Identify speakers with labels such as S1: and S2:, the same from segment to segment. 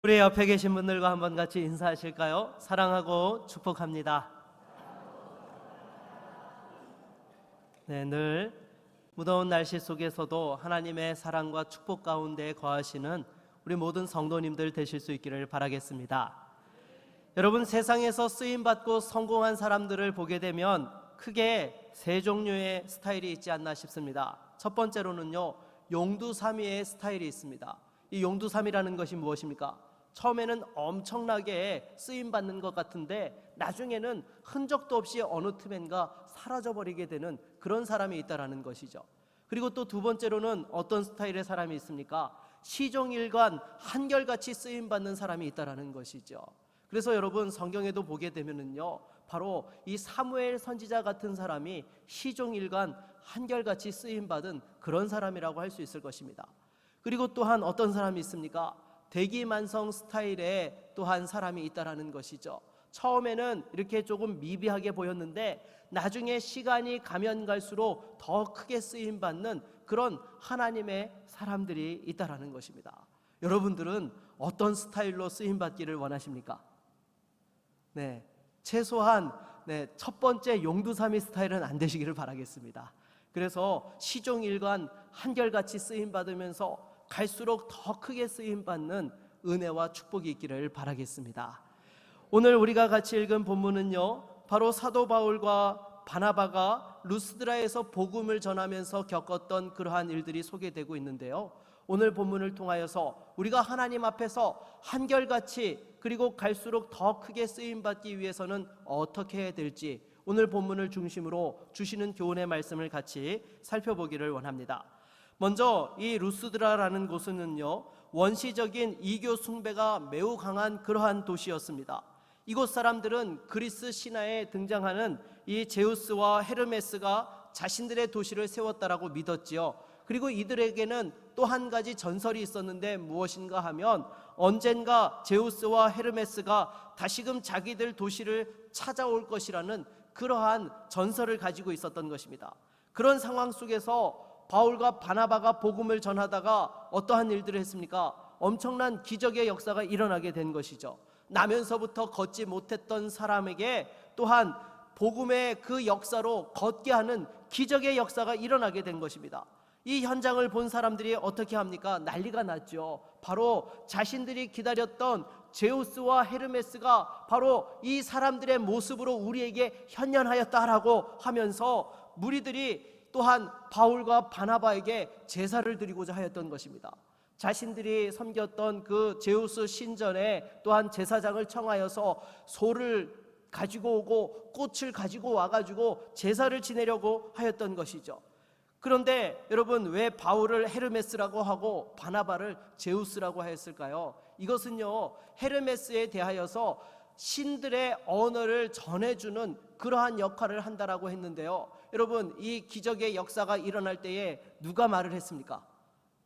S1: 우리 옆에 계신 분들과 한번 같이 인사하실까요? 사랑하고 축복합니다. 네, 늘 무더운 날씨 속에서도 하나님의 사랑과 축복 가운데 거하시는 우리 모든 성도님들 되실 수 있기를 바라겠습니다. 여러분, 세상에서 쓰임받고 성공한 사람들을 보게 되면 크게 세 종류의 스타일이 있지 않나 싶습니다. 첫 번째로는요, 용두사미의 스타일이 있습니다. 이 용두사미라는 것이 무엇입니까? 처음에는 엄청나게 쓰임받는 것 같은데 나중에는 흔적도 없이 어느 틈엔가 사라져버리게 되는 그런 사람이 있다라는 것이죠. 그리고 또 두 번째로는 어떤 스타일의 사람이 있습니까? 시종일관 한결같이 쓰임받는 사람이 있다라는 것이죠. 그래서 여러분, 성경에도 보게 되면은요, 바로 이 사무엘 선지자 같은 사람이 시종일관 한결같이 쓰임받은 그런 사람이라고 할 수 있을 것입니다. 그리고 또한 어떤 사람이 있습니까? 대기만성 스타일의 또한 사람이 있다라는 것이죠. 처음에는 이렇게 조금 미비하게 보였는데 나중에 시간이 가면 갈수록 더 크게 쓰임받는 그런 하나님의 사람들이 있다라는 것입니다. 여러분들은 어떤 스타일로 쓰임받기를 원하십니까? 네, 최소한 첫 번째 용두사미 스타일은 안 되시기를 바라겠습니다. 그래서 시종일관 한결같이 쓰임받으면서 갈수록 더 크게 쓰임받는 은혜와 축복이 있기를 바라겠습니다. 오늘 우리가 같이 읽은 본문은요, 바로 사도 바울과 바나바가 루스드라에서 복음을 전하면서 겪었던 그러한 일들이 소개되고 있는데요, 오늘 본문을 통하여서 우리가 하나님 앞에서 한결같이 그리고 갈수록 더 크게 쓰임받기 위해서는 어떻게 해야 될지 오늘 본문을 중심으로 주시는 교훈의 말씀을 같이 살펴보기를 원합니다. 먼저 이 루스드라라는 곳은요, 원시적인 이교 숭배가 매우 강한 그러한 도시였습니다. 이곳 사람들은 그리스 신화에 등장하는 이 제우스와 헤르메스가 자신들의 도시를 세웠다라고 믿었지요. 그리고 이들에게는 또 한 가지 전설이 있었는데 무엇인가 하면 언젠가 제우스와 헤르메스가 다시금 자기들 도시를 찾아올 것이라는 그러한 전설을 가지고 있었던 것입니다. 그런 상황 속에서 바울과 바나바가 복음을 전하다가 어떠한 일들을 했습니까? 엄청난 기적의 역사가 일어나게 된 것이죠. 나면서부터 걷지 못했던 사람에게 또한 복음의 그 역사로 걷게 하는 기적의 역사가 일어나게 된 것입니다. 이 현장을 본 사람들이 어떻게 합니까? 난리가 났죠. 바로 자신들이 기다렸던 제우스와 헤르메스가 바로 이 사람들의 모습으로 우리에게 현현하였다라고 하면서 무리들이 또한 바울과 바나바에게 제사를 드리고자 하였던 것입니다. 자신들이 섬겼던 그 제우스 신전에 또한 제사장을 청하여서 소를 가지고 오고 꽃을 가지고 와가지고 제사를 지내려고 하였던 것이죠. 그런데 여러분, 왜 바울을 헤르메스라고 하고 바나바를 제우스라고 하였을까요? 이것은요, 헤르메스에 대하여서 신들의 언어를 전해주는 그러한 역할을 한다라고 했는데요, 여러분, 이 기적의 역사가 일어날 때에 누가 말을 했습니까?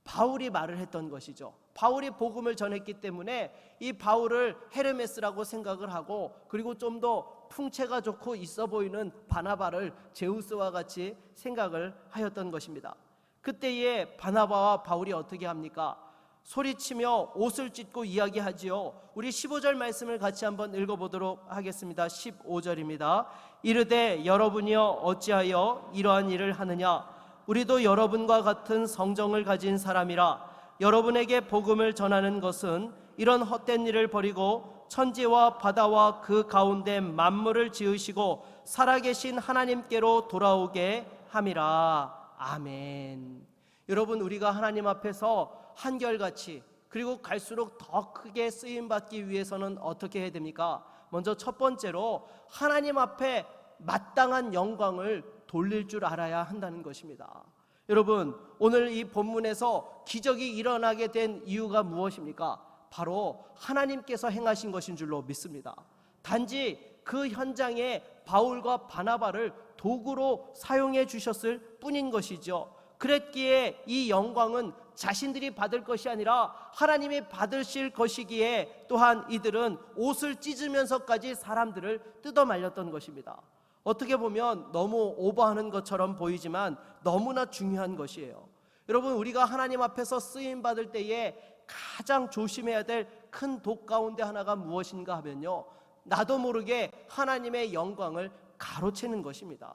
S1: 바울이 말을 했던 것이죠. 바울이 복음을 전했기 때문에 이 바울을 헤르메스라고 생각을 하고, 그리고 좀 더 풍채가 좋고 있어 보이는 바나바를 제우스와 같이 생각을 하였던 것입니다. 그때에 바나바와 바울이 어떻게 합니까? 소리치며 옷을 찢고 이야기하지요. 우리 15절 말씀을 같이 한번 읽어보도록 하겠습니다. 15절입니다. 이르되 여러분이여 어찌하여 이러한 일을 하느냐? 우리도 여러분과 같은 성정을 가진 사람이라. 여러분에게 복음을 전하는 것은 이런 헛된 일을 버리고 천지와 바다와 그 가운데 만물을 지으시고 살아계신 하나님께로 돌아오게 함이라. 아멘. 여러분, 우리가 하나님 앞에서 한결같이 그리고 갈수록 더 크게 쓰임받기 위해서는 어떻게 해야 됩니까? 먼저 첫 번째로 하나님 앞에 마땅한 영광을 돌릴 줄 알아야 한다는 것입니다. 여러분, 오늘 이 본문에서 기적이 일어나게 된 이유가 무엇입니까? 바로 하나님께서 행하신 것인 줄로 믿습니다. 단지 그 현장에 바울과 바나바를 도구로 사용해 주셨을 뿐인 것이죠. 그랬기에 이 영광은 자신들이 받을 것이 아니라 하나님이 받으실 것이기에 또한 이들은 옷을 찢으면서까지 사람들을 뜯어 말렸던 것입니다. 어떻게 보면 너무 오버하는 것처럼 보이지만 너무나 중요한 것이에요. 여러분, 우리가 하나님 앞에서 쓰임 받을 때에 가장 조심해야 될 큰 독 가운데 하나가 무엇인가 하면요, 나도 모르게 하나님의 영광을 가로채는 것입니다.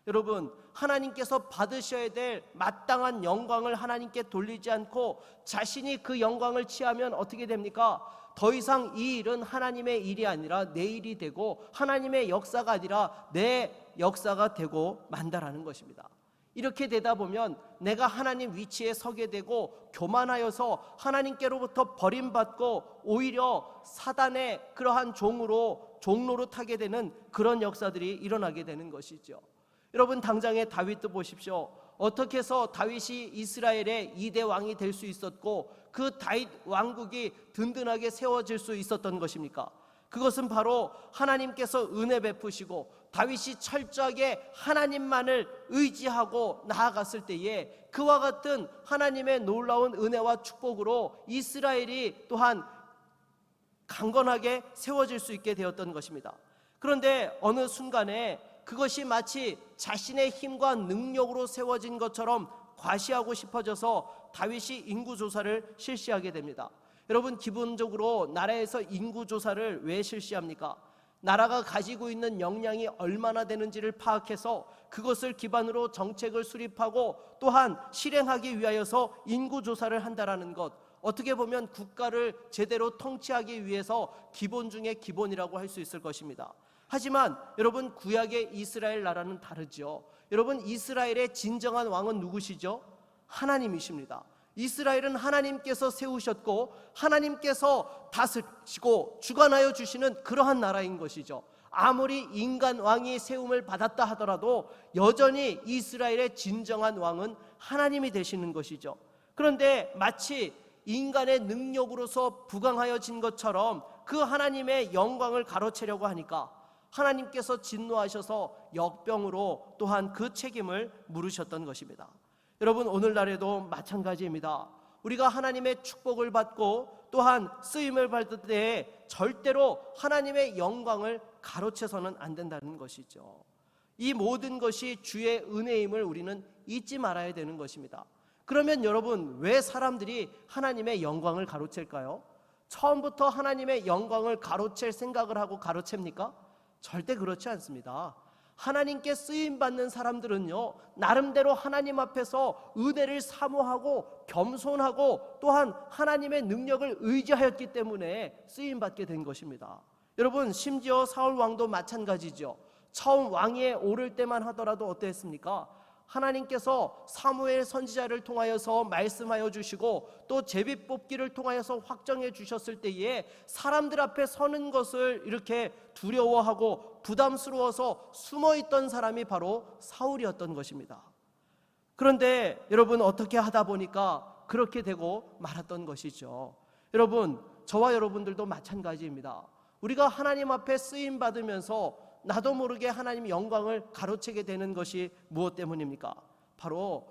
S1: 여러분, 하나님께서 받으셔야 될 마땅한 영광을 하나님께 돌리지 않고 자신이 그 영광을 취하면 어떻게 됩니까? 더 이상 이 일은 하나님의 일이 아니라 내 일이 되고 하나님의 역사가 아니라 내 역사가 되고 만다라는 것입니다. 이렇게 되다 보면 내가 하나님 위치에 서게 되고 교만하여서 하나님께로부터 버림받고 오히려 사단의 그러한 종로로 타게 되는 그런 역사들이 일어나게 되는 것이죠. 여러분, 당장의 다윗도 보십시오. 어떻게 해서 다윗이 이스라엘의 2대 왕이 될 수 있었고 그 다윗 왕국이 든든하게 세워질 수 있었던 것입니까? 그것은 바로 하나님께서 은혜 베푸시고 다윗이 철저하게 하나님만을 의지하고 나아갔을 때에 그와 같은 하나님의 놀라운 은혜와 축복으로 이스라엘이 또한 강건하게 세워질 수 있게 되었던 것입니다. 그런데 어느 순간에 그것이 마치 자신의 힘과 능력으로 세워진 것처럼 과시하고 싶어져서 다윗이 인구조사를 실시하게 됩니다. 여러분, 기본적으로 나라에서 인구조사를 왜 실시합니까? 나라가 가지고 있는 역량이 얼마나 되는지를 파악해서 그것을 기반으로 정책을 수립하고 또한 실행하기 위하여서 인구조사를 한다라는 것, 어떻게 보면 국가를 제대로 통치하기 위해서 기본 중에 기본이라고 할 수 있을 것입니다. 하지만 여러분, 구약의 이스라엘 나라는 다르죠. 여러분, 이스라엘의 진정한 왕은 누구시죠? 하나님이십니다. 이스라엘은 하나님께서 세우셨고 하나님께서 다스리시고 주관하여 주시는 그러한 나라인 것이죠. 아무리 인간 왕이 세움을 받았다 하더라도 여전히 이스라엘의 진정한 왕은 하나님이 되시는 것이죠. 그런데 마치 인간의 능력으로서 부강하여진 것처럼 그 하나님의 영광을 가로채려고 하니까 하나님께서 진노하셔서 역병으로 또한 그 책임을 물으셨던 것입니다. 여러분, 오늘날에도 마찬가지입니다. 우리가 하나님의 축복을 받고 또한 쓰임을 받을 때 절대로 하나님의 영광을 가로채서는 안 된다는 것이죠. 이 모든 것이 주의 은혜임을 우리는 잊지 말아야 되는 것입니다. 그러면 여러분, 왜 사람들이 하나님의 영광을 가로챌까요? 처음부터 하나님의 영광을 가로챌 생각을 하고 가로챕니까? 절대 그렇지 않습니다. 하나님께 쓰임받는 사람들은요, 나름대로 하나님 앞에서 은혜를 사모하고 겸손하고 또한 하나님의 능력을 의지하였기 때문에 쓰임받게 된 것입니다. 여러분, 심지어 사울 왕도 마찬가지죠. 처음 왕위에 오를 때만 하더라도 어땠습니까? 하나님께서 사무엘 선지자를 통하여서 말씀하여 주시고 또 제비뽑기를 통하여서 확정해 주셨을 때에 사람들 앞에 서는 것을 이렇게 두려워하고 부담스러워서 숨어있던 사람이 바로 사울이었던 것입니다. 그런데 여러분, 어떻게 하다 보니까 그렇게 되고 말았던 것이죠. 여러분, 저와 여러분들도 마찬가지입니다. 우리가 하나님 앞에 쓰임 받으면서 나도 모르게 하나님의 영광을 가로채게 되는 것이 무엇 때문입니까? 바로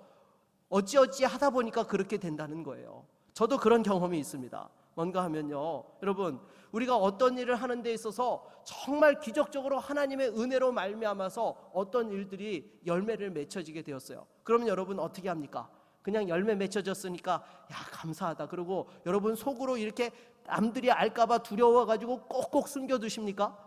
S1: 어찌어찌 하다 보니까 그렇게 된다는 거예요. 저도 그런 경험이 있습니다. 뭔가 하면요, 여러분, 우리가 어떤 일을 하는 데 있어서 정말 기적적으로 하나님의 은혜로 말미암아서 어떤 일들이 열매를 맺혀지게 되었어요. 그러면 여러분 어떻게 합니까? 그냥 열매 맺혀졌으니까 야, 감사하다 그러고 여러분 속으로 이렇게 남들이 알까봐 두려워가지고 꼭꼭 숨겨두십니까?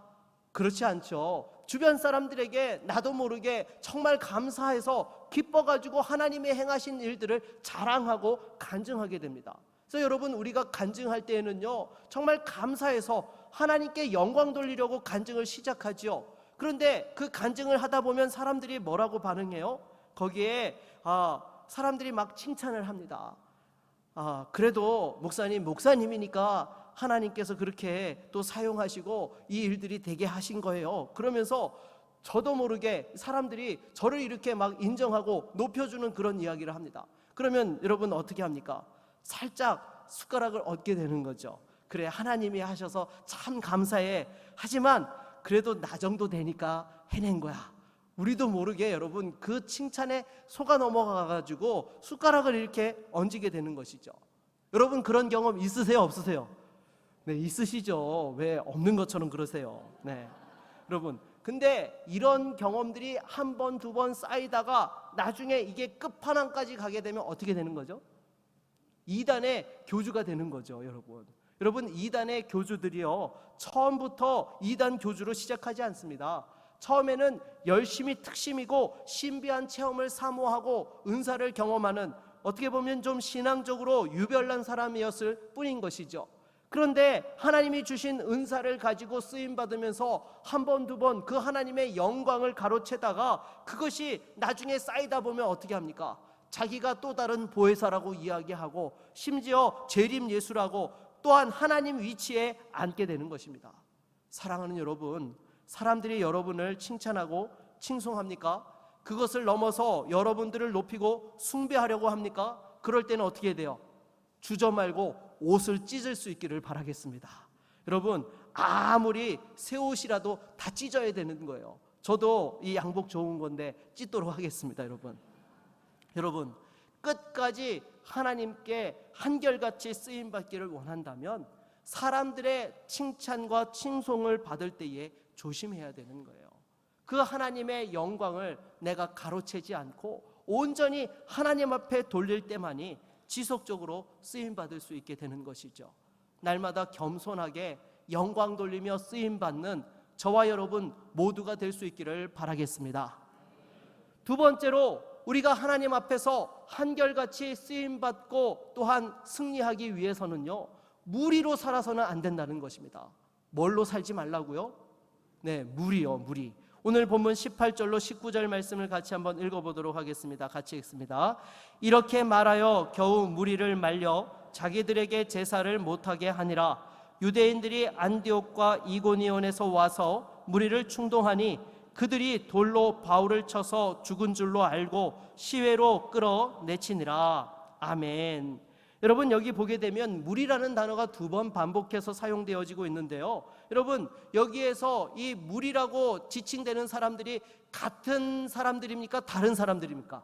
S1: 그렇지 않죠. 주변 사람들에게 나도 모르게 정말 감사해서 기뻐가지고 하나님의 행하신 일들을 자랑하고 간증하게 됩니다. 그래서 여러분, 우리가 간증할 때에는요, 정말 감사해서 하나님께 영광 돌리려고 간증을 시작하지요. 그런데 그 간증을 하다 보면 사람들이 뭐라고 반응해요? 거기에 사람들이 막 칭찬을 합니다. 그래도 목사님이니까 하나님께서 그렇게 또 사용하시고 이 일들이 되게 하신 거예요. 그러면서 저도 모르게 사람들이 저를 이렇게 막 인정하고 높여주는 그런 이야기를 합니다. 그러면 여러분 어떻게 합니까? 살짝 숟가락을 얻게 되는 거죠. 그래, 하나님이 하셔서 참 감사해. 하지만 그래도 나 정도 되니까 해낸 거야. 우리도 모르게 여러분 그 칭찬에 속아 넘어가가지고 숟가락을 이렇게 얹게 되는 것이죠. 여러분, 그런 경험 있으세요? 없으세요? 네, 있으시죠. 왜 없는 것처럼 그러세요? 네, 여러분, 근데 이런 경험들이 한 번, 두 번 쌓이다가 나중에 이게 끝판왕까지 가게 되면 어떻게 되는 거죠? 이단의 교주가 되는 거죠, 여러분. 여러분, 이단의 교주들이요, 처음부터 이단 교주로 시작하지 않습니다. 처음에는 열심히 특심이고 신비한 체험을 사모하고 은사를 경험하는, 어떻게 보면 좀 신앙적으로 유별난 사람이었을 뿐인 것이죠. 그런데 하나님이 주신 은사를 가지고 쓰임 받으면서 한 번, 두 번 그 하나님의 영광을 가로채다가 그것이 나중에 쌓이다 보면 어떻게 합니까? 자기가 또 다른 보혜사라고 이야기하고 심지어 재림 예수라고 또한 하나님 위치에 앉게 되는 것입니다. 사랑하는 여러분, 사람들이 여러분을 칭찬하고 칭송합니까? 그것을 넘어서 여러분들을 높이고 숭배하려고 합니까? 그럴 때는 어떻게 돼요? 주저 말고 옷을 찢을 수 있기를 바라겠습니다. 여러분, 아무리 새 옷이라도 다 찢어야 되는 거예요. 저도 이 양복 좋은 건데 찢도록 하겠습니다. 여러분, 끝까지 하나님께 한결같이 쓰임받기를 원한다면 사람들의 칭찬과 칭송을 받을 때에 조심해야 되는 거예요. 그 하나님의 영광을 내가 가로채지 않고 온전히 하나님 앞에 돌릴 때만이 지속적으로 쓰임받을 수 있게 되는 것이죠. 날마다 겸손하게 영광 돌리며 쓰임받는 저와 여러분 모두가 될 수 있기를 바라겠습니다. 두 번째로, 우리가 하나님 앞에서 한결같이 쓰임받고 또한 승리하기 위해서는요, 무리로 살아서는 안 된다는 것입니다. 뭘로 살지 말라고요? 네, 무리요, 무리. 오늘 본문 18절로 19절 말씀을 같이 한번 읽어보도록 하겠습니다. 같이 읽습니다. 이렇게 말하여 겨우 무리를 말려 자기들에게 제사를 못하게 하니라. 유대인들이 안디옥과 이고니온에서 와서 무리를 충동하니 그들이 돌로 바울을 쳐서 죽은 줄로 알고 시외로 끌어내치니라. 아멘. 여러분, 여기 보게 되면 무리라는 단어가 두 번 반복해서 사용되어지고 있는데요, 여러분, 여기에서 이 무리라고 지칭되는 사람들이 같은 사람들입니까? 다른 사람들입니까?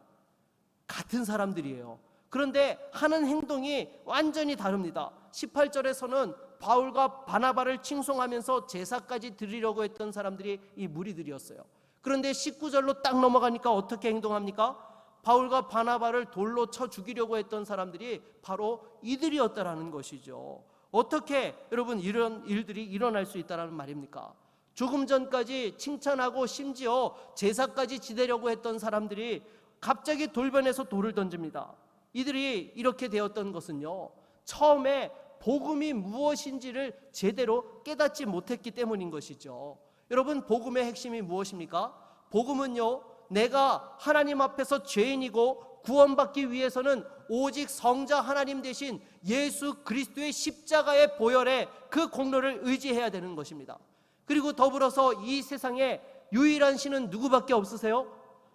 S1: 같은 사람들이에요. 그런데 하는 행동이 완전히 다릅니다. 18절에서는 바울과 바나바를 칭송하면서 제사까지 드리려고 했던 사람들이 이 무리들이었어요. 그런데 19절로 딱 넘어가니까 어떻게 행동합니까? 바울과 바나바를 돌로 쳐 죽이려고 했던 사람들이 바로 이들이었다라는 것이죠. 어떻게 여러분 이런 일들이 일어날 수 있다는 말입니까? 조금 전까지 칭찬하고 심지어 제사까지 지내려고 했던 사람들이 갑자기 돌변해서 돌을 던집니다. 이들이 이렇게 되었던 것은요, 처음에 복음이 무엇인지를 제대로 깨닫지 못했기 때문인 것이죠. 여러분, 복음의 핵심이 무엇입니까? 복음은요, 내가 하나님 앞에서 죄인이고 구원받기 위해서는 오직 성자 하나님 대신 예수 그리스도의 십자가의 보혈에 그 공로를 의지해야 되는 것입니다. 그리고 더불어서 이 세상에 유일한 신은 누구밖에 없으세요?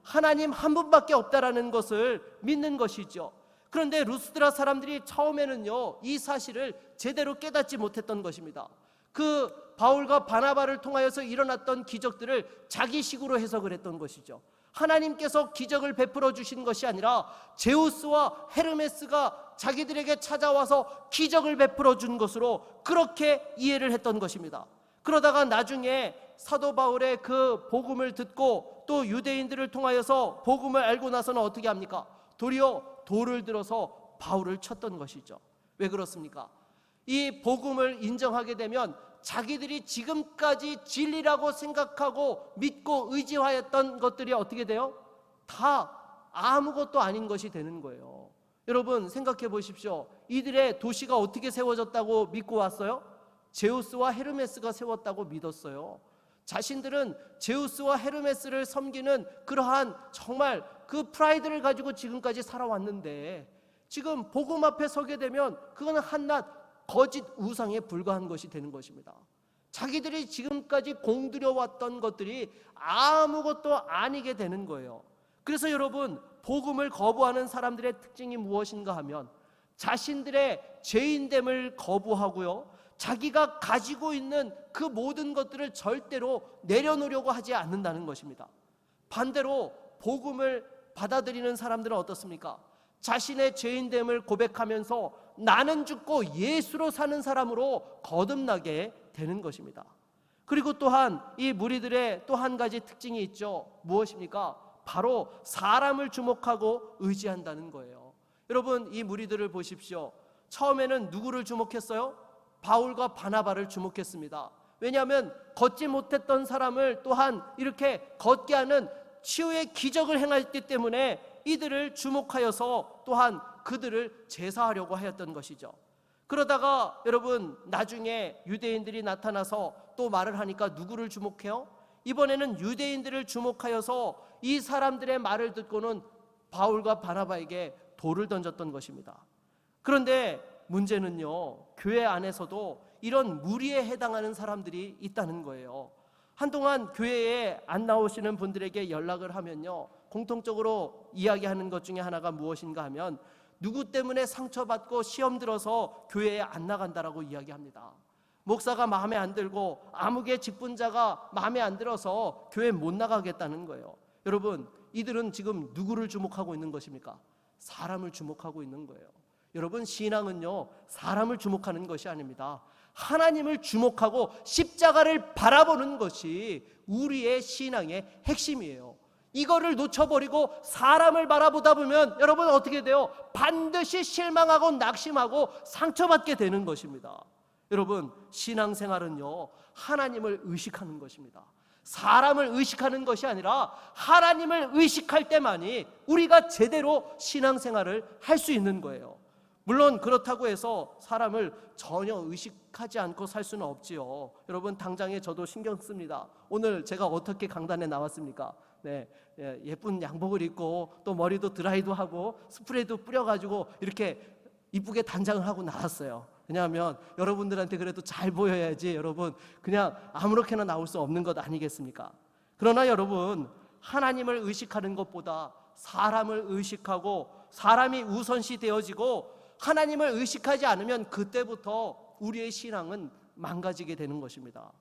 S1: 하나님 한 분밖에 없다라는 것을 믿는 것이죠. 그런데 루스드라 사람들이 처음에는요, 이 사실을 제대로 깨닫지 못했던 것입니다. 그 바울과 바나바를 통하여서 일어났던 기적들을 자기식으로 해석을 했던 것이죠. 하나님께서 기적을 베풀어 주신 것이 아니라 제우스와 헤르메스가 자기들에게 찾아와서 기적을 베풀어 준 것으로 그렇게 이해를 했던 것입니다. 그러다가 나중에 사도 바울의 그 복음을 듣고 또 유대인들을 통하여서 복음을 알고 나서는 어떻게 합니까? 도리어 돌을 들어서 바울을 쳤던 것이죠. 왜 그렇습니까? 이 복음을 인정하게 되면 자기들이 지금까지 진리라고 생각하고 믿고 의지하였던 것들이 어떻게 돼요? 다 아무것도 아닌 것이 되는 거예요. 여러분, 생각해 보십시오. 이들의 도시가 어떻게 세워졌다고 믿고 왔어요? 제우스와 헤르메스가 세웠다고 믿었어요. 자신들은 제우스와 헤르메스를 섬기는 그러한 정말 그 프라이드를 가지고 지금까지 살아왔는데, 지금 복음 앞에 서게 되면 그거는 한낱 거짓 우상에 불과한 것이 되는 것입니다. 자기들이 지금까지 공들여왔던 것들이 아무것도 아니게 되는 거예요. 그래서 여러분, 복음을 거부하는 사람들의 특징이 무엇인가 하면 자신들의 죄인됨을 거부하고요, 자기가 가지고 있는 그 모든 것들을 절대로 내려놓으려고 하지 않는다는 것입니다. 반대로 복음을 받아들이는 사람들은 어떻습니까? 자신의 죄인됨을 고백하면서 나는 죽고 예수로 사는 사람으로 거듭나게 되는 것입니다. 그리고 또한 이 무리들의 또 한 가지 특징이 있죠. 무엇입니까? 바로 사람을 주목하고 의지한다는 거예요. 여러분, 이 무리들을 보십시오. 처음에는 누구를 주목했어요? 바울과 바나바를 주목했습니다. 왜냐하면 걷지 못했던 사람을 또한 이렇게 걷게 하는 치유의 기적을 행했기 때문에 이들을 주목하여서 또한 그들을 제사하려고 하였던 것이죠. 그러다가 여러분 나중에 유대인들이 나타나서 또 말을 하니까 누구를 주목해요? 이번에는 유대인들을 주목하여서 이 사람들의 말을 듣고는 바울과 바나바에게 돌을 던졌던 것입니다. 그런데 문제는요, 교회 안에서도 이런 무리에 해당하는 사람들이 있다는 거예요. 한동안 교회에 안 나오시는 분들에게 연락을 하면요, 공통적으로 이야기하는 것 중에 하나가 무엇인가 하면 누구 때문에 상처받고 시험 들어서 교회에 안 나간다라고 이야기합니다. 목사가 마음에 안 들고 아무개 직분자가 마음에 안 들어서 교회 못 나가겠다는 거예요. 여러분, 이들은 지금 누구를 주목하고 있는 것입니까? 사람을 주목하고 있는 거예요. 여러분, 신앙은요, 사람을 주목하는 것이 아닙니다. 하나님을 주목하고 십자가를 바라보는 것이 우리의 신앙의 핵심이에요. 이거를 놓쳐버리고 사람을 바라보다 보면 여러분 어떻게 돼요? 반드시 실망하고 낙심하고 상처받게 되는 것입니다. 여러분, 신앙생활은요, 하나님을 의식하는 것입니다. 사람을 의식하는 것이 아니라 하나님을 의식할 때만이 우리가 제대로 신앙생활을 할 수 있는 거예요. 물론 그렇다고 해서 사람을 전혀 의식하지 않고 살 수는 없지요. 여러분, 당장에 저도 신경 씁니다. 오늘 제가 어떻게 강단에 나왔습니까? 네, 예쁜 양복을 입고 또 머리도 드라이도 하고 스프레이도 뿌려가지고 이렇게 이쁘게 단장을 하고 나왔어요. 왜냐하면 여러분들한테 그래도 잘 보여야지 여러분 그냥 아무렇게나 나올 수 없는 것 아니겠습니까? 그러나 여러분, 하나님을 의식하는 것보다 사람을 의식하고 사람이 우선시 되어지고 하나님을 의식하지 않으면 그때부터 우리의 신앙은 망가지게 되는 것입니다.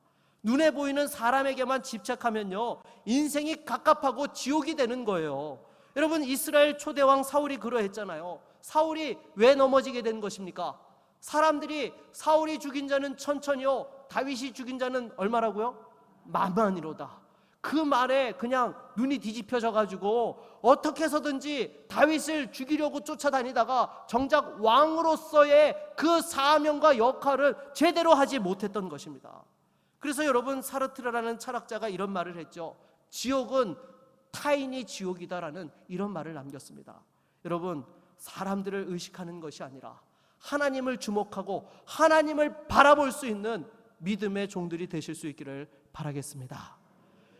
S1: 눈에 보이는 사람에게만 집착하면요, 인생이 갑갑하고 지옥이 되는 거예요. 여러분, 이스라엘 초대왕 사울이 그러했잖아요. 사울이 왜 넘어지게 된 것입니까? 사람들이 사울이 죽인 자는 천천히요, 다윗이 죽인 자는 얼마라고요? 만만이로다. 그 말에 그냥 눈이 뒤집혀져 가지고 어떻게 해서든지 다윗을 죽이려고 쫓아다니다가 정작 왕으로서의 그 사명과 역할을 제대로 하지 못했던 것입니다. 그래서 여러분, 사르트르라는 철학자가 이런 말을 했죠. 지옥은 타인이 지옥이다라는 이런 말을 남겼습니다. 여러분, 사람들을 의식하는 것이 아니라 하나님을 주목하고 하나님을 바라볼 수 있는 믿음의 종들이 되실 수 있기를 바라겠습니다.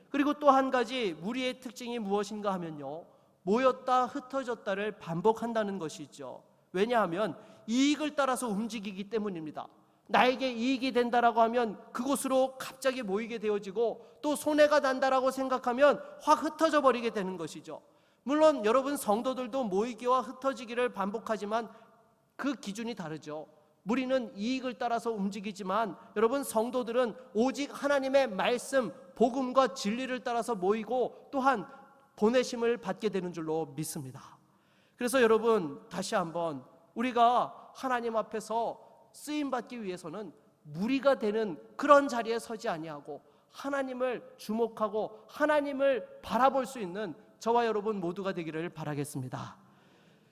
S1: 그리고 또 한 가지 무리의 특징이 무엇인가 하면요, 모였다 흩어졌다를 반복한다는 것이죠. 왜냐하면 이익을 따라서 움직이기 때문입니다. 나에게 이익이 된다라고 하면 그곳으로 갑자기 모이게 되어지고 또 손해가 난다라고 생각하면 확 흩어져 버리게 되는 것이죠. 물론 여러분, 성도들도 모이기와 흩어지기를 반복하지만 그 기준이 다르죠. 무리는 이익을 따라서 움직이지만 여러분, 성도들은 오직 하나님의 말씀, 복음과 진리를 따라서 모이고 또한 보내심을 받게 되는 줄로 믿습니다. 그래서 여러분, 다시 한번 우리가 하나님 앞에서 쓰임받기 위해서는 무리가 되는 그런 자리에 서지 아니하고 하나님을 주목하고 하나님을 바라볼 수 있는 저와 여러분 모두가 되기를 바라겠습니다.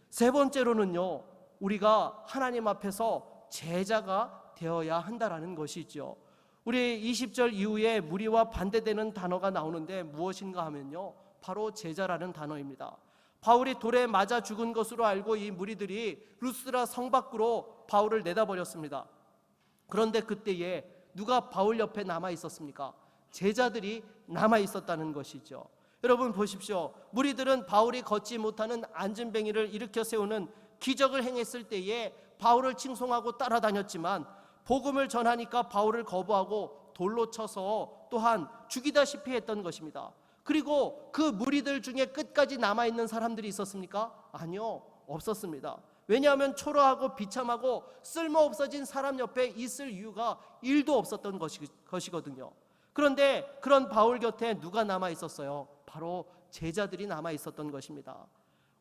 S1: 세 번째로는요, 우리가 하나님 앞에서 제자가 되어야 한다라는 것이죠. 우리 20절 이후에 무리와 반대되는 단어가 나오는데 무엇인가 하면요, 바로 제자라는 단어입니다. 바울이 돌에 맞아 죽은 것으로 알고 이 무리들이 루스드라 성 밖으로 바울을 내다버렸습니다. 그런데 그때에 누가 바울 옆에 남아 있었습니까? 제자들이 남아 있었다는 것이죠. 여러분 보십시오. 무리들은 바울이 걷지 못하는 안진뱅이를 일으켜 세우는 기적을 행했을 때에 바울을 칭송하고 따라다녔지만 복음을 전하니까 바울을 거부하고 돌로 쳐서 또한 죽이다시피 했던 것입니다. 그리고 그 무리들 중에 끝까지 남아있는 사람들이 있었습니까? 아니요, 없었습니다. 왜냐하면 초라하고 비참하고 쓸모없어진 사람 옆에 있을 이유가 1도 없었던 것이거든요. 그런데 그런 바울 곁에 누가 남아있었어요? 바로 제자들이 남아있었던 것입니다.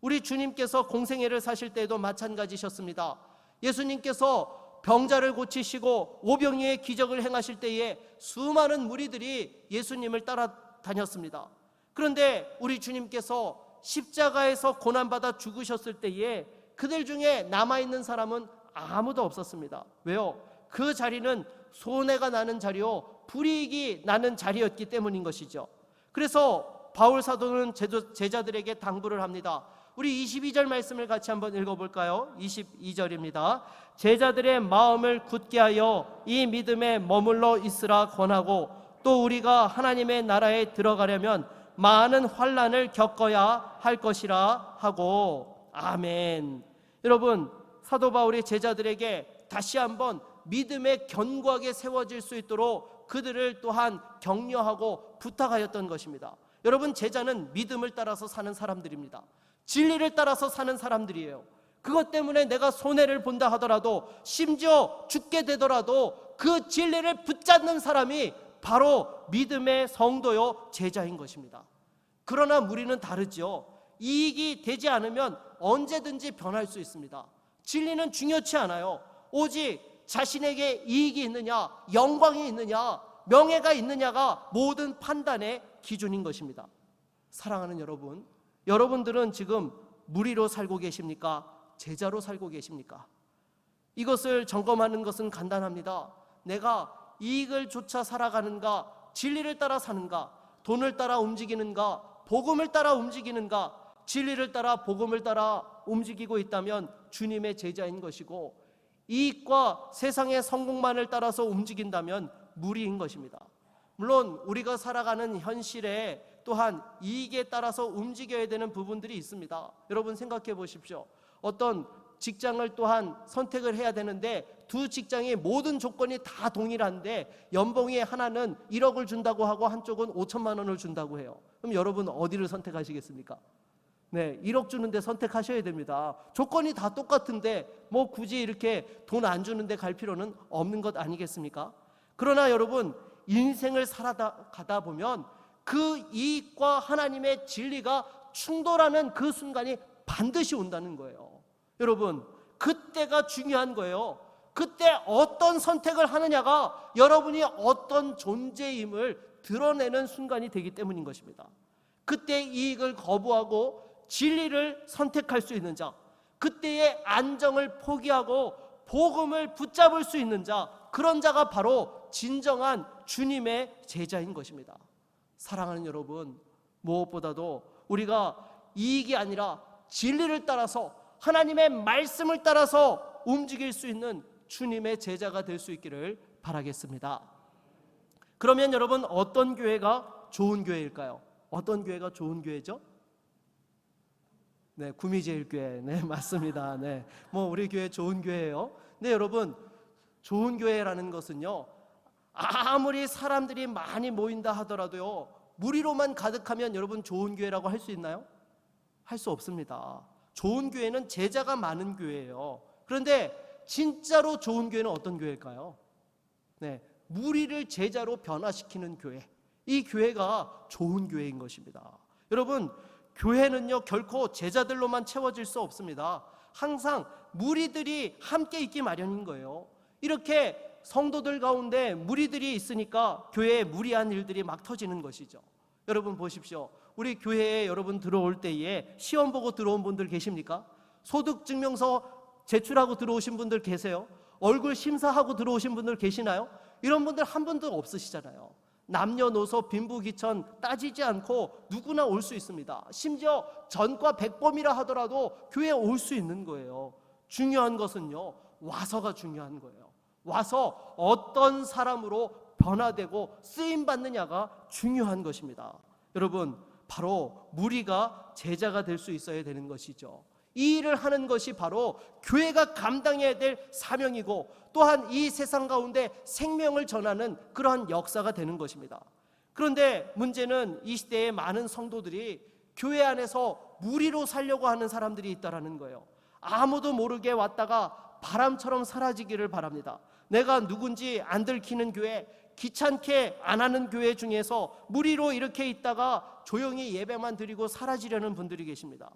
S1: 우리 주님께서 공생애를 사실 때에도 마찬가지셨습니다. 예수님께서 병자를 고치시고 오병이의 기적을 행하실 때에 수많은 무리들이 예수님을 따라다녔습니다. 그런데 우리 주님께서 십자가에서 고난받아 죽으셨을 때에 그들 중에 남아있는 사람은 아무도 없었습니다. 왜요? 그 자리는 손해가 나는 자리요, 불이익이 나는 자리였기 때문인 것이죠. 그래서 바울 사도는 제자들에게 당부를 합니다. 우리 22절 말씀을 같이 한번 읽어볼까요? 22절입니다. 제자들의 마음을 굳게 하여 이 믿음에 머물러 있으라 권하고, 또 우리가 하나님의 나라에 들어가려면 많은 환난을 겪어야 할 것이라 하고. 아멘. 여러분, 사도 바울이 제자들에게 다시 한번 믿음에 견고하게 세워질 수 있도록 그들을 또한 격려하고 부탁하였던 것입니다. 여러분, 제자는 믿음을 따라서 사는 사람들입니다. 진리를 따라서 사는 사람들이에요. 그것 때문에 내가 손해를 본다 하더라도, 심지어 죽게 되더라도 그 진리를 붙잡는 사람이 바로 믿음의 성도요, 제자인 것입니다. 그러나 우리는 다르죠. 이익이 되지 않으면 언제든지 변할 수 있습니다. 진리는 중요치 않아요. 오직 자신에게 이익이 있느냐, 영광이 있느냐, 명예가 있느냐가 모든 판단의 기준인 것입니다. 사랑하는 여러분, 여러분들은 지금 무리로 살고 계십니까? 제자로 살고 계십니까? 이것을 점검하는 것은 간단합니다. 내가 이익을 쫓아 살아가는가, 진리를 따라 사는가, 돈을 따라 움직이는가, 복음을 따라 움직이는가. 진리를 따라 복음을 따라 움직이고 있다면 주님의 제자인 것이고, 이익과 세상의 성공만을 따라서 움직인다면 무리인 것입니다. 물론 우리가 살아가는 현실에 또한 이익에 따라서 움직여야 되는 부분들이 있습니다. 여러분 생각해 보십시오. 어떤 직장을 또한 선택을 해야 되는데 두 직장의 모든 조건이 다 동일한데 연봉이 하나는 1억을 준다고 하고 한쪽은 5천만 원을 준다고 해요. 그럼 여러분 어디를 선택하시겠습니까? 네, 1억 주는데 선택하셔야 됩니다. 조건이 다 똑같은데 뭐 굳이 이렇게 돈 안 주는데 갈 필요는 없는 것 아니겠습니까? 그러나 여러분, 인생을 살아가다 보면 그 이익과 하나님의 진리가 충돌하는 그 순간이 반드시 온다는 거예요. 여러분, 그때가 중요한 거예요. 그때 어떤 선택을 하느냐가 여러분이 어떤 존재임을 드러내는 순간이 되기 때문인 것입니다. 그때 이익을 거부하고 진리를 선택할 수 있는 자, 그때의 안정을 포기하고 복음을 붙잡을 수 있는 자, 그런 자가 바로 진정한 주님의 제자인 것입니다. 사랑하는 여러분, 무엇보다도 우리가 이익이 아니라 진리를 따라서 하나님의 말씀을 따라서 움직일 수 있는 주님의 제자가 될 수 있기를 바라겠습니다. 그러면 여러분, 어떤 교회가 좋은 교회일까요? 어떤 교회가 좋은 교회죠? 네, 구미제일교회. 네, 맞습니다. 네, 뭐 우리 교회 좋은 교회예요. 네, 여러분, 좋은 교회라는 것은요, 아무리 사람들이 많이 모인다 하더라도요, 무리로만 가득하면 여러분 좋은 교회라고 할 수 있나요? 할 수 없습니다. 좋은 교회는 제자가 많은 교회예요. 그런데 진짜로 좋은 교회는 어떤 교회일까요? 네, 무리를 제자로 변화시키는 교회. 이 교회가 좋은 교회인 것입니다. 여러분, 교회는요 결코 제자들로만 채워질 수 없습니다. 항상 무리들이 함께 있기 마련인 거예요. 이렇게 성도들 가운데 무리들이 있으니까 교회에 무리한 일들이 막 터지는 것이죠. 여러분 보십시오. 우리 교회에 여러분 들어올 때에 시험 보고 들어온 분들 계십니까? 소득증명서 제출하고 들어오신 분들 계세요? 얼굴 심사하고 들어오신 분들 계시나요? 이런 분들 한 분도 없으시잖아요. 남녀노소 빈부귀천 따지지 않고 누구나 올 수 있습니다. 심지어 전과 백범이라 하더라도 교회에 올 수 있는 거예요. 중요한 것은요, 와서가 중요한 거예요. 와서 어떤 사람으로 변화되고 쓰임받느냐가 중요한 것입니다. 여러분, 바로 무리가 제자가 될 수 있어야 되는 것이죠. 이 일을 하는 것이 바로 교회가 감당해야 될 사명이고, 또한 이 세상 가운데 생명을 전하는 그러한 역사가 되는 것입니다. 그런데 문제는 이 시대에 많은 성도들이 교회 안에서 무리로 살려고 하는 사람들이 있다라는 거예요. 아무도 모르게 왔다가 바람처럼 사라지기를 바랍니다. 내가 누군지 안 들키는 교회, 귀찮게 안 하는 교회 중에서 무리로 이렇게 있다가 조용히 예배만 드리고 사라지려는 분들이 계십니다.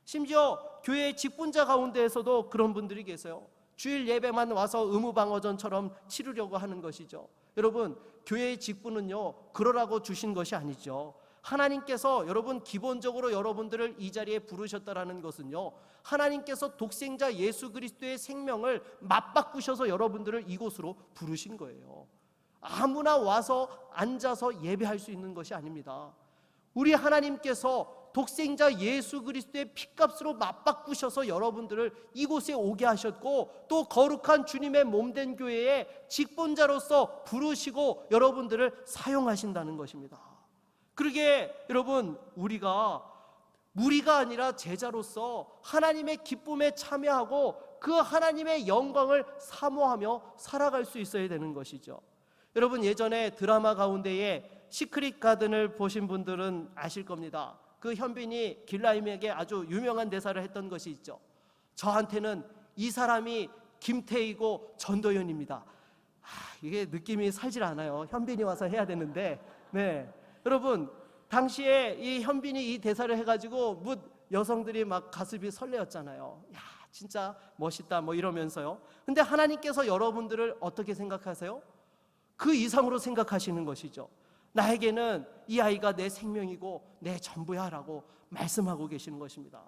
S1: 심지어 교회의 직분자 가운데에서도 그런 분들이 계세요. 주일 예배만 와서 의무방어전처럼 치르려고 하는 것이죠. 여러분, 교회의 직분은요 그러라고 주신 것이 아니죠. 하나님께서 여러분 기본적으로 여러분들을 이 자리에 부르셨다라는 것은요, 하나님께서 독생자 예수 그리스도의 생명을 맞바꾸셔서 여러분들을 이곳으로 부르신 거예요. 아무나 와서 앉아서 예배할 수 있는 것이 아닙니다. 우리 하나님께서 독생자 예수 그리스도의 피값으로 맞바꾸셔서 여러분들을 이곳에 오게 하셨고, 또 거룩한 주님의 몸된 교회의 직분자로서 부르시고 여러분들을 사용하신다는 것입니다. 그러게 여러분, 우리가 무리가 아니라 제자로서 하나님의 기쁨에 참여하고 그 하나님의 영광을 사모하며 살아갈 수 있어야 되는 것이죠. 여러분, 예전에 드라마 가운데에 시크릿 가든을 보신 분들은 아실 겁니다. 그 현빈이 길라임에게 아주 유명한 대사를 했던 것이 있죠. 저한테는 이 사람이 김태희고 전도연입니다. 이게 느낌이 살질 않아요. 현빈이 와서 해야 되는데, 네. 여러분, 당시에 이 현빈이 이 대사를 해가지고 여성들이 막 가슴이 설레었잖아요. 야, 진짜 멋있다 뭐 이러면서요. 근데 하나님께서 여러분들을 어떻게 생각하세요? 그 이상으로 생각하시는 것이죠. 나에게는 이 아이가 내 생명이고 내 전부야 라고 말씀하고 계시는 것입니다.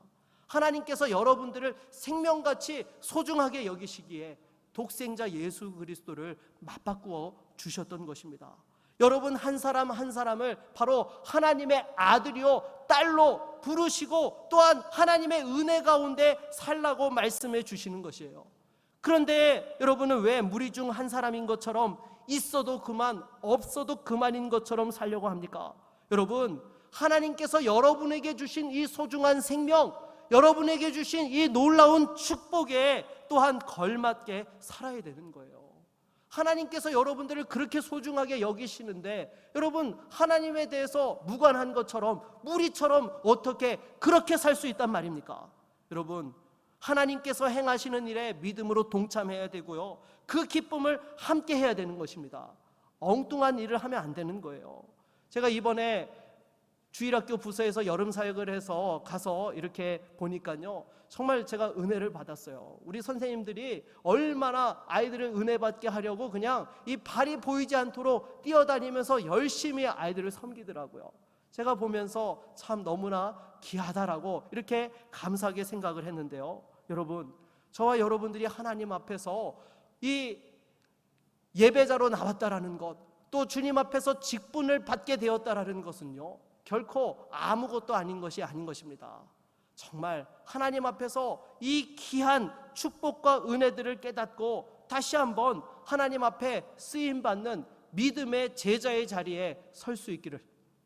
S1: 하나님께서 여러분들을 생명같이 소중하게 여기시기에 독생자 예수 그리스도를 맞바꾸어 주셨던 것입니다. 여러분 한 사람 한 사람을 바로 하나님의 아들이요 딸로 부르시고 또한 하나님의 은혜 가운데 살라고 말씀해 주시는 것이에요. 그런데 여러분은 왜 무리 중 한 사람인 것처럼 있어도 그만 없어도 그만인 것처럼 살려고 합니까? 여러분, 하나님께서 여러분에게 주신 이 소중한 생명, 여러분에게 주신 이 놀라운 축복에 또한 걸맞게 살아야 되는 거예요. 하나님께서 여러분들을 그렇게 소중하게 여기시는데 여러분, 하나님에 대해서 무관한 것처럼 무리처럼 어떻게 그렇게 살 수 있단 말입니까? 여러분, 하나님께서 행하시는 일에 믿음으로 동참해야 되고요, 그 기쁨을 함께 해야 되는 것입니다. 엉뚱한 일을 하면 안 되는 거예요. 제가 이번에 주일학교 부서에서 여름 사역을 해서 가서 이렇게 보니까요, 정말 제가 은혜를 받았어요. 우리 선생님들이 얼마나 아이들을 은혜 받게 하려고 그냥 이 발이 보이지 않도록 뛰어다니면서 열심히 아이들을 섬기더라고요. 제가 보면서 참 너무나 귀하다라고 이렇게 감사하게 생각을 했는데요. 여러분, 저와 여러분들이 하나님 앞에서 이 예배자로 나왔다라는 것, 또 주님 앞에서 직분을 받게 되었다라는 것은요, 결코 아무것도 아닌 것이 아닌 것입니다. 정말 하나님 앞에서 이 귀한 축복과 은혜들을 깨닫고 다시 한번 하나님 앞에 쓰임받는 믿음의 제자의 자리에 설 수 있기를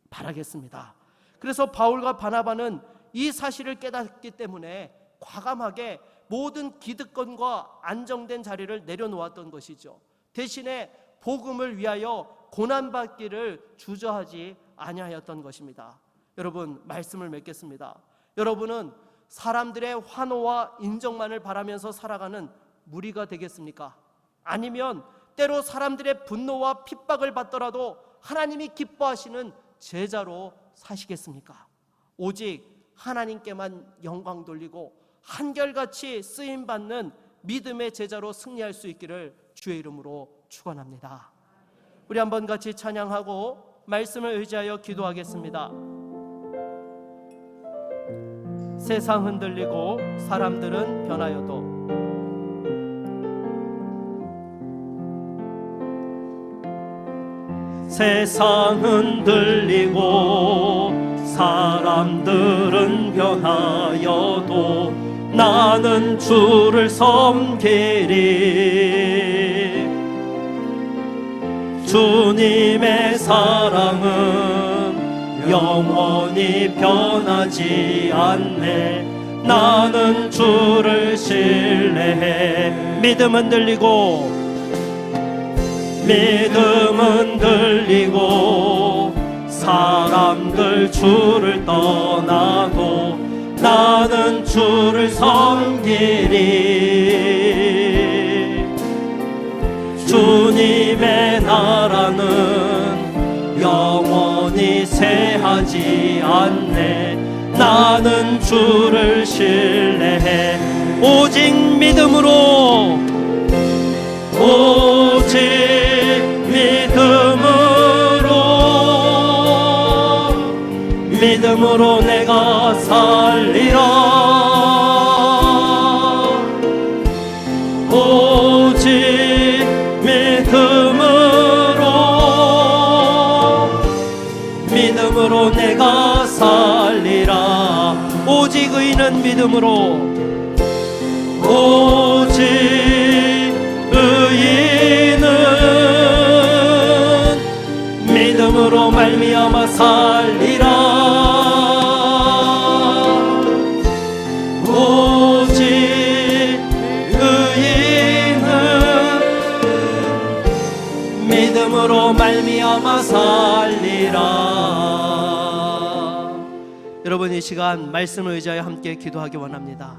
S1: 바라겠습니다. 그래서 바울과 바나바는 이 사실을 깨닫기 때문에 과감하게 모든 기득권과 안정된 자리를 내려놓았던 것이죠. 대신에 복음을 위하여 고난받기를 주저하지 아니하였던 것입니다. 여러분, 말씀을 맺겠습니다. 여러분은 사람들의 환호와 인정만을 바라면서 살아가는 무리가 되겠습니까? 아니면 때로 사람들의 분노와 핍박을 받더라도 하나님이 기뻐하시는 제자로 사시겠습니까? 오직 하나님께만 영광 돌리고 한결같이 쓰임받는 믿음의 제자로 승리할 수 있기를 주의 이름으로 축원합니다. 우리 한번 같이 찬양하고 말씀을 의지하여 기도하겠습니다. 세상 흔들리고 사람들은 변하여도 세상 흔들리고 사람들은 변하여도 나는 주를 섬기리. 주님의 사랑은 영원히 변하지 않네. 나는 주를 신뢰해. 믿음은 들리고 사람들 주를 떠나도 나는 주를 섬기리. 주님의 나라는 영원히 쇠하지 않네. 나는 주를 신뢰해. 오직 믿음으로 믿음으로 내가 살리라. 오직 믿음으로 내가 살리라. 오직 의인은 믿음으로, 오직 의인은 믿음으로 말미암아 살리라. 오직 의인은 믿음으로 말미암아 살리라. 여러분, 이 시간 말씀을 의지하여 함께 기도하기 원합니다.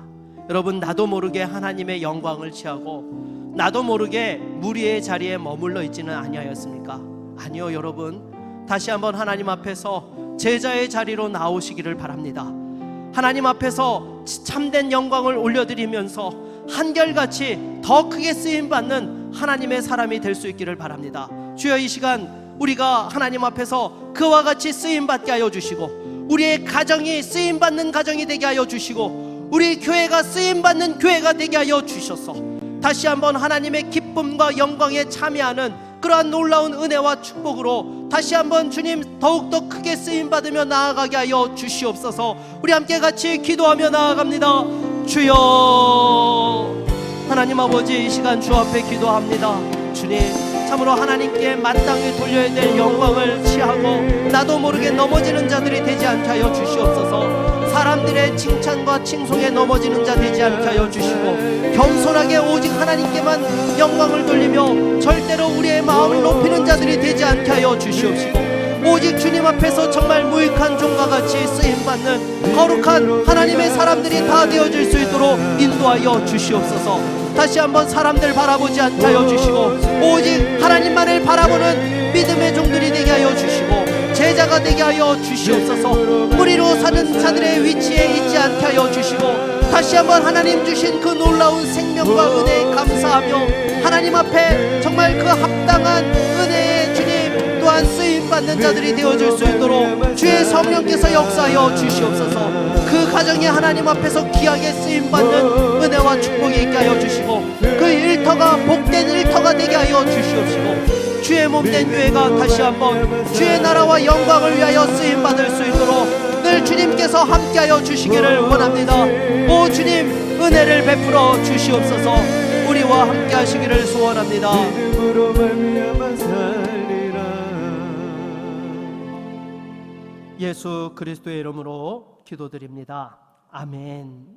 S1: 여러분, 나도 모르게 하나님의 영광을 취하고 나도 모르게 무리의 자리에 머물러 있지는 아니하였습니까? 아니요, 여러분, 다시 한번 하나님 앞에서 제자의 자리로 나오시기를 바랍니다. 하나님 앞에서 참된 영광을 올려드리면서 한결같이 더 크게 쓰임받는 하나님의 사람이 될 수 있기를 바랍니다. 주여, 이 시간 우리가 하나님 앞에서 그와 같이 쓰임받게 하여 주시고, 우리의 가정이 쓰임받는 가정이 되게 하여 주시고, 우리 교회가 쓰임받는 교회가 되게 하여 주셔서 다시 한번 하나님의 기쁨과 영광에 참여하는 그러한 놀라운 은혜와 축복으로 다시 한번 주님 더욱더 크게 쓰임받으며 나아가게 하여 주시옵소서. 우리 함께 같이 기도하며 나아갑니다. 주여, 하나님 아버지, 이 시간 주 앞에 기도합니다. 주님, 참으로 하나님께 마땅히 돌려야 될 영광을 취하고 나도 모르게 넘어지는 자들이 되지 않게 하여 주시옵소서. 사람들의 칭찬과 칭송에 넘어지는 자 되지 않게 하여 주시고, 겸손하게 오직 하나님께만 영광을 돌리며 절대로 우리의 마음을 높이는 자들이 되지 않게 하여 주시옵시고, 오직 주님 앞에서 정말 무익한 종과 같이 쓰임받는 거룩한 하나님의 사람들이 다 되어질 수 있도록 인도하여 주시옵소서. 다시 한번 사람들 바라보지 않게 하여 주시고, 오직 하나님만을 바라보는 믿음의 종들이 되게 하여 주시고, 제자가 되게 하여 주시옵소서. 무리로 사는 자들의 위치에 있지 않게 하여 주시고, 다시 한번 하나님 주신 그 놀라운 생명과 은혜에 감사하며 하나님 앞에 정말 그 합당한 은혜의 주님 또한 쓰임받는 자들이 되어줄 수 있도록 주의 성령께서 역사하여 주시옵소서. 그 가정이 하나님 앞에서 귀하게 쓰임받는 은혜와 축복이 있게 하여 주시고, 그 일터가 복된 일터가 되게 하여 주시옵시고, 주의 몸된 교회가 다시 한번 주의 나라와 영광을 위하여 쓰임받을 수 있도록 늘 주님께서 함께하여 주시기를 원합니다. 오 주님, 은혜를 베풀어 주시옵소서. 우리와 함께하시기를 소원합니다. 예수 그리스도의 이름으로 기도드립니다. 아멘.